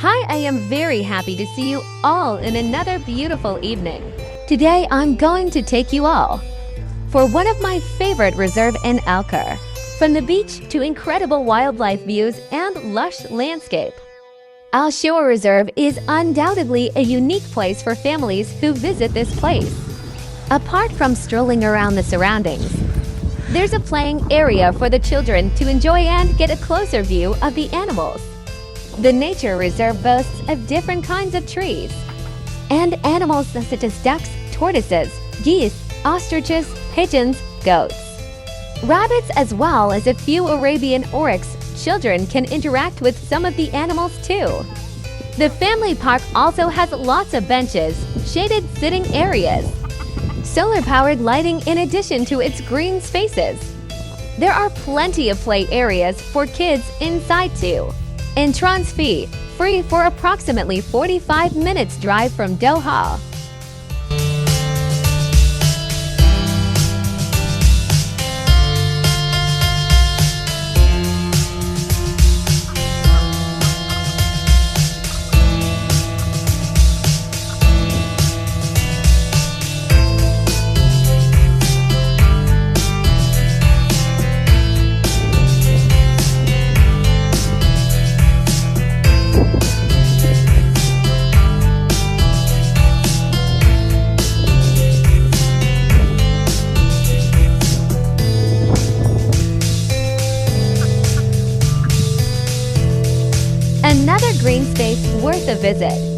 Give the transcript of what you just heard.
Hi, I am very happy to see you all in another beautiful evening. Today, I'm going to take you all for one of my favorite reserve in Al-shuaa. From the beach to incredible wildlife views and lush landscape. Al-shuaa Reserve is undoubtedly a unique place for families who visit this place. Apart from strolling around the surroundings, there's a playing area for the children to enjoy and get a closer view of the animals. The nature reserve boasts of different kinds of trees and animals such as ducks, tortoises, geese, ostriches, pigeons, goats, rabbits, as well as a few Arabian oryx. Children can interact with some of the animals too. The family park also has lots of benches, shaded sitting areas, solar-powered lighting in addition to its green spaces. There are plenty of play areas for kids inside too. Entrance fee free for approximately 45 minutes drive from Doha. Another green space worth a visit.